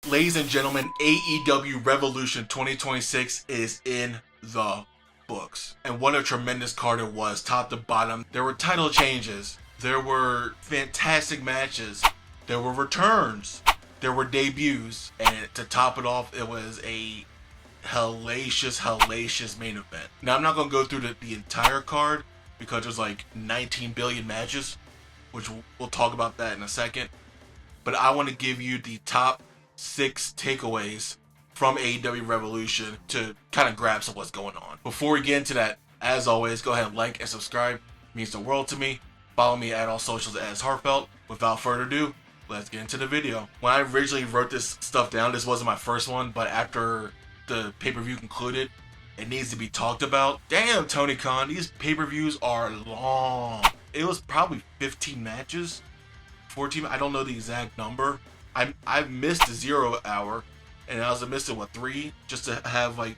Ladies and gentlemen, AEW Revolution 2026 is in the books. And what a tremendous card it was, top to bottom. There were title changes. There were fantastic matches. There were returns. There were debuts. And to top it off, it was a hellacious main event. Now, I'm not going to go through the entire card because there's like 19 billion matches, which we'll talk about that in a second. But I want to give you the top 6 takeaways from AEW Revolution to kind of grasp what's going on. Before we get into that, as always, go ahead and like and subscribe. It means the world to me. Follow me at all socials as Heartfelt. Without further ado, let's get into the video. When I originally wrote this stuff down, this wasn't my first one, but after the pay-per-view concluded, it needs to be talked about. Damn, Tony Khan, these pay-per-views are long. It was probably 15 matches, 14, I don't know the exact number. I missed the 0 hour, and I was missing 3 just to have like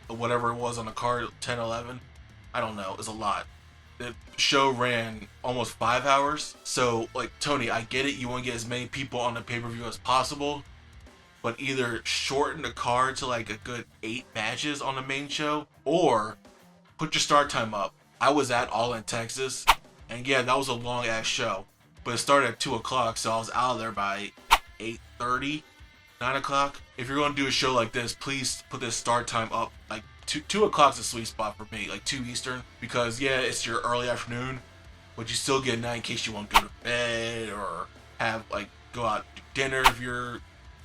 whatever it was on the card, 10, 11. I don't know. It was a lot. The show ran almost 5 hours. So like, Tony, I get it. You want to get as many people on the pay-per-view as possible, but either shorten the card to like a good 8 matches on the main show, or put your start time up. I was at All in Texas, and yeah, that was a long ass show, but it started at 2 o'clock, so I was out of there by 8:30, 9 o'clock. If you're going to do a show like this, please put this start time up. Like 2 o'clock's a sweet spot for me, like 2 Eastern, because yeah, it's your early afternoon, but you still get 9 in case you want to go to bed or have like go out to dinner if you're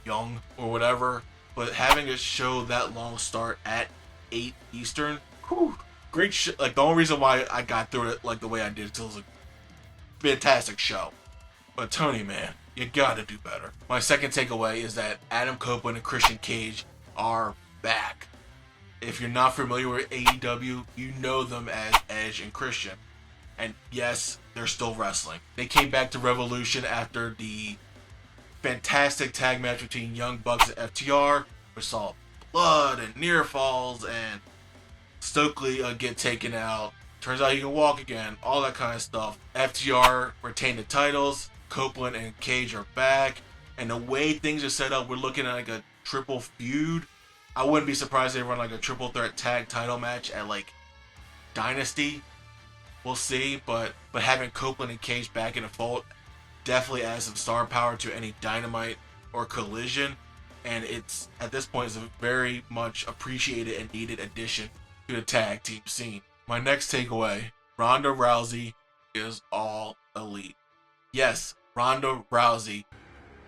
young or whatever. But having a show that long start at 8 Eastern, whew, great shit. Like the only reason why I got through it like the way I did, it was a fantastic show. But Tony, man, you gotta do better. My second takeaway is that Adam Copeland and Christian Cage are back. If you're not familiar with AEW, you know them as Edge and Christian. And yes, they're still wrestling. They came back to Revolution after the fantastic tag match between Young Bucks and FTR, which saw blood and near falls and Stokely get taken out. Turns out he can walk again, all that kind of stuff. FTR retained the titles. Copeland and Cage are back, and the way things are set up, we're looking at like a triple feud. I wouldn't be surprised if they run like a triple threat tag title match at like Dynasty. We'll see, but having Copeland and Cage back in the fold definitely adds some star power to any Dynamite or Collision, and it's at this point is a very much appreciated and needed addition to the tag team scene. My next takeaway: Ronda Rousey is all elite. Yes, Ronda Rousey.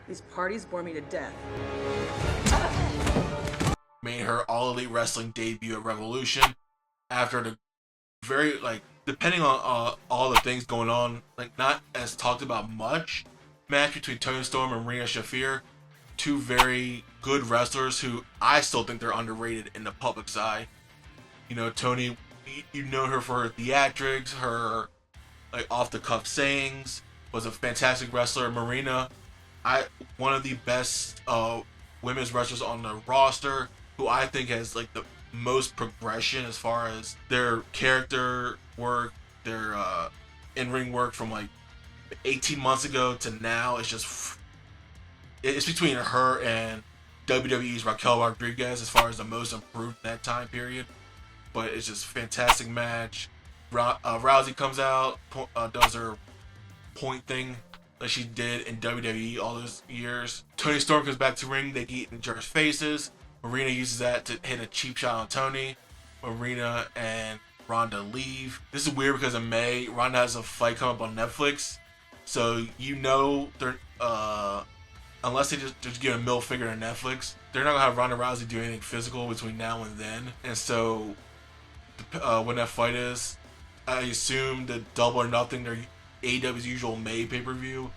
These parties bore me to death. Made her All Elite Wrestling debut at Revolution after the very, like, depending on all the things going on, like, not as talked about much, match between Toni Storm and Rhea Shafir. 2 very good wrestlers who I still think they're underrated in the public's eye. You know, Toni, you know her for her theatrics, her, like, off-the-cuff sayings, was a fantastic wrestler. Marina, one of the best women's wrestlers on the roster, who I think has like the most progression as far as their character work, their in-ring work from like 18 months ago to now. It's between her and WWE's Raquel Rodriguez as far as the most improved in that time period. But it's just a fantastic match. Rousey comes out, does her point thing that she did in WWE all those years. Toni Storm comes back to ring, they get in each other's faces. Marina uses that to hit a cheap shot on Toni. Marina and Ronda leave. This is weird because in May, Ronda has a fight come up on Netflix. So you know they're unless they just get a middle finger to Netflix, they're not gonna have Ronda Rousey do anything physical between now and then. And so when that fight is, I assume the Double or Nothing, their AEW's usual May pay-per-view,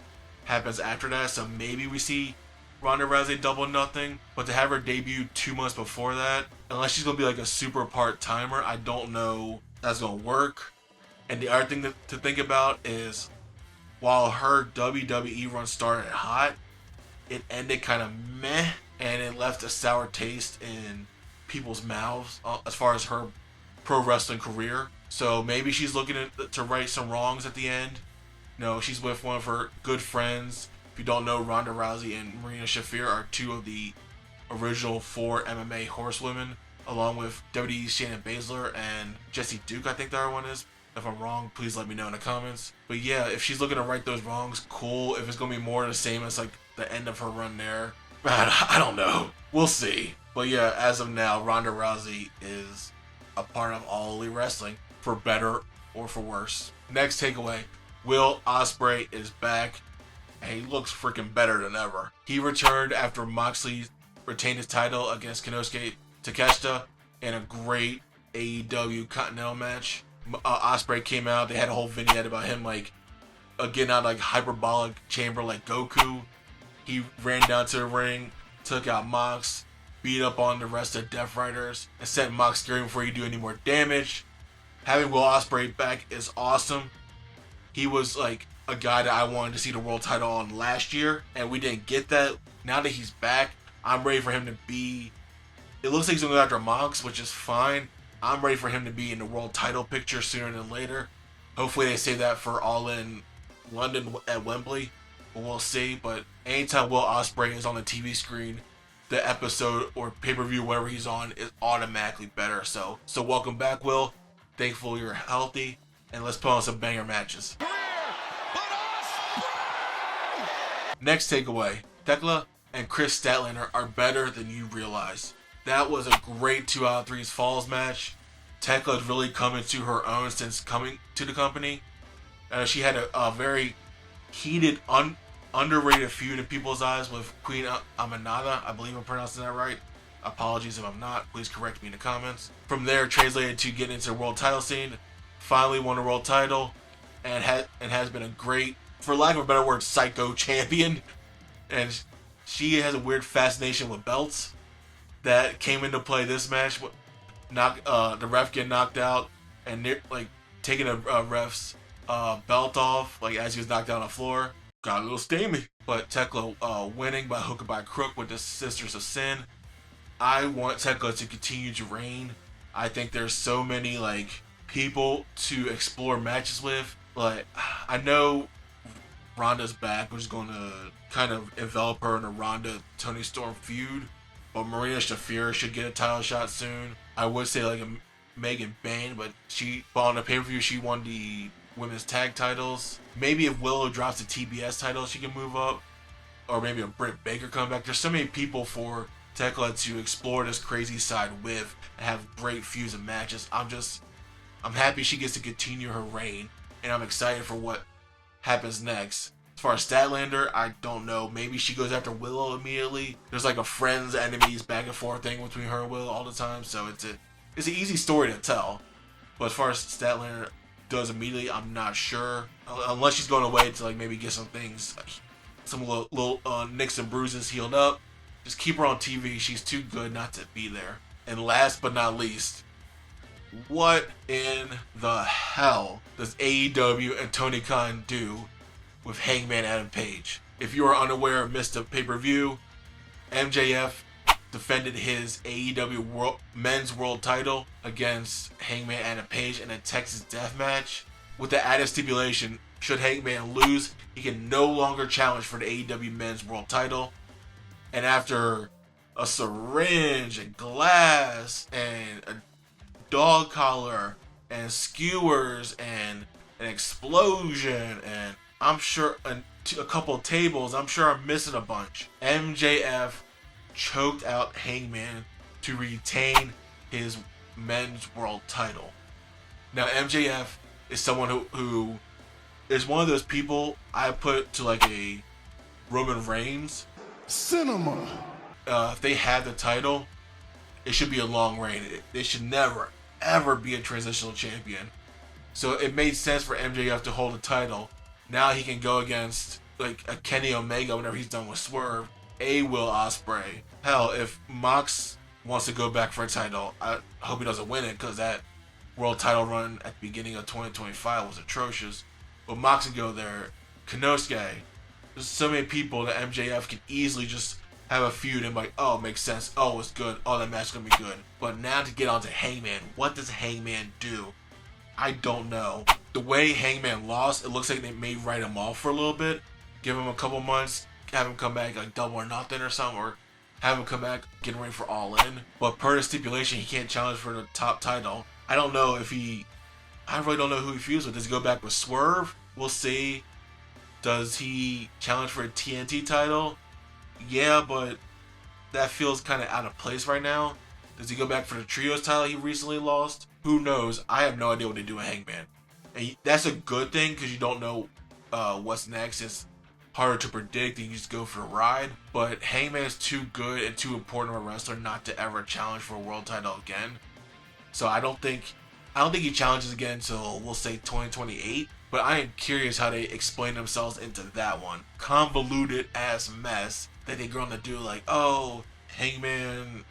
happens after that, so maybe we see Ronda Rousey Double or Nothing. But to have her debut 2 months before that, unless she's gonna be like a super part-timer, I don't know that's gonna work. And the other thing to think about is, while her WWE run started hot, it ended kind of meh, and it left a sour taste in people's mouths as far as her pro wrestling career. So maybe she's looking to right some wrongs at the end. You know, she's with one of her good friends, If you don't know, Ronda Rousey and Marina Shafir are two of the original 4 MMA horsewomen, along with WWE's Shayna Baszler and Jessie Duke, I think the other one is. If I'm wrong, please let me know in the comments. But yeah, if she's looking to right those wrongs, cool. If it's going to be more the same as like the end of her run there, I don't know. We'll see. But yeah, as of now, Ronda Rousey is a part of All Elite Wrestling, for better or for worse. Next takeaway, Will Ospreay is back, and he looks freaking better than ever. He returned after Moxley retained his title against Konosuke Takeshita in a great AEW Continental match. Ospreay came out. They had a whole vignette about him like getting out like hyperbolic chamber like Goku. He ran down to the ring, took out Mox, beat up on the rest of Death Riders, and sent Mox screaming before he do any more damage. Having Will Ospreay back is awesome. He was like a guy that I wanted to see the world title on last year, and we didn't get that. Now that he's back, I'm ready for him to be... It looks like he's going to go after Mox, which is fine. I'm ready for him to be in the world title picture sooner than later. Hopefully they save that for All In London at Wembley. We'll see. But anytime Will Ospreay is on the TV screen, the episode or pay-per-view, whatever he's on, is automatically better. So welcome back, Will. Thankful you're healthy. And let's put on some banger matches. Next takeaway. Tekla and Chris Statlander are better than you realize. That was a great 2 out of 3 falls match. Tekla's really coming to her own since coming to the company. She had a very heated, underrated feud in people's eyes with Queen Aminata. I believe I'm pronouncing that right. Apologies if I'm not. Please correct me in the comments. From there, translated to get into the world title scene. Finally won the world title. And has been a great, for lack of a better word, psycho champion. And she has a weird fascination with belts that came into play this match. The ref getting knocked out and taking a ref's belt off as he was knocked down on the floor. Got a little steamy. But Tekla winning by hook or by crook with the Sisters of Sin. I want Tekla to continue to reign. I think there's so many people to explore matches with. I know Ronda's back, which is going to kind of envelop her in a Ronda Toni Storm feud. But Marina Shafir should get a title shot soon. I would say a Megan Bayne, but on the pay-per-view she won the women's tag titles. Maybe if Willow drops the TBS title, she can move up. Or maybe a Britt Baker come back. There's so many people for Tekla to explore this crazy side with and have great feuds and matches. I'm happy she gets to continue her reign, and I'm excited for what happens next. As far as Statlander, I don't know. Maybe she goes after Willow immediately. There's a friends, enemies, back and forth thing between her and Willow all the time, so it's an easy story to tell. But as far as Statlander does immediately, I'm not sure. Unless she's going away to maybe get some things, some little nicks and bruises healed up. Just keep her on TV. She's too good not to be there. And last but not least, what in the hell does AEW and Tony Khan do with Hangman Adam Page? If you are unaware or missed a pay-per-view, MJF defended his AEW men's world title against Hangman Adam Page in a Texas death match with the added stipulation, should Hangman lose, he can no longer challenge for the AEW men's world title. And after a syringe and glass and a dog collar and skewers and an explosion and I'm sure a couple of tables, I'm sure I'm missing a bunch, MJF choked out Hangman to retain his men's world title. Now MJF is someone who is one of those people I put to a Roman Reigns. Cinema. If they had the title, it should be a long reign. They should never, ever be a transitional champion. So it made sense for MJF to hold the title. Now he can go against a Kenny Omega whenever he's done with Swerve, a Will Ospreay. Hell, if Mox wants to go back for a title, I hope he doesn't win it because that world title run at the beginning of 2025 was atrocious. But Mox can go there. Konosuke. There's so many people that MJF can easily just have a feud and oh, it makes sense. Oh, it's good. Oh, that match's going to be good. But now to get onto Hangman, what does Hangman do? I don't know. The way Hangman lost, it looks like they may write him off for a little bit. Give him a couple months. have him come back like Double or Nothing or something, or have him come back getting ready for All In. But per the stipulation, he can't challenge for the top title. I don't know if I really don't know who he feels with. Does he go back with Swerve? We'll see. Does he challenge for a TNT title? Yeah, but that feels kind of out of place right now. Does he go back for the Trios title he recently lost? Who knows? I have no idea what they do with Hangman. And that's a good thing because you don't know what's next. It's harder to predict and you just go for a ride. But Hangman is too good and too important of a wrestler not to ever challenge for a world title again. So I don't think he challenges again until, we'll say, 2028. But I am curious how they explain themselves into that one. Convoluted ass mess that they're going to do, like, oh, Hangman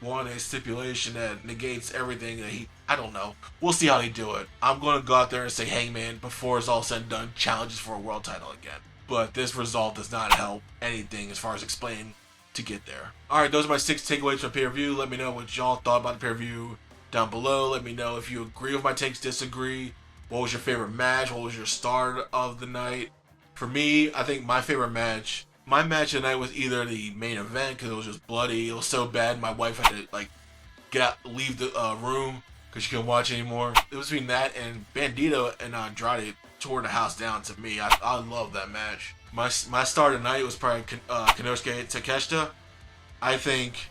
won a stipulation that negates everything that I don't know. We'll see how they do it. I'm going to go out there and say Hangman, before it's all said and done, challenges for a world title again. But this result does not help anything as far as explaining to get there. Alright, those are my 6 takeaways from pay-per-view. Let me know what y'all thought about the pay-per-view down below. Let me know if you agree with my takes, disagree. What was your favorite match? What was your start of the night? For me, I think my favorite match, my match of the night was either the main event because it was just bloody. It was so bad my wife had to leave the room because she couldn't watch anymore. It was between that and Bandito and Andrade tore the house down to me. I love that match. My start of the night was probably Konosuke Takeshita. I think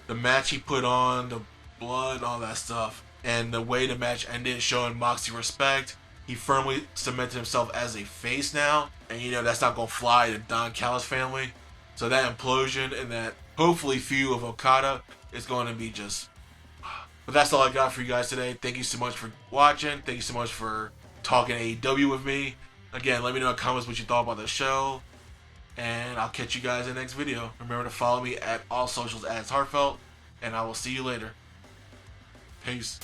the match he put on, the blood, all that stuff, and the way the match ended, showing Moxley respect. He firmly cemented himself as a face now, and that's not going to fly to Don Callis family. So that implosion and that hopefully feud of Okada is going to be just... But that's all I got for you guys today. Thank you so much for watching. Thank you so much for talking AEW with me. Again, let me know in the comments what you thought about the show, and I'll catch you guys in the next video. Remember to follow me at all socials as Heartfelt, and I will see you later. Peace.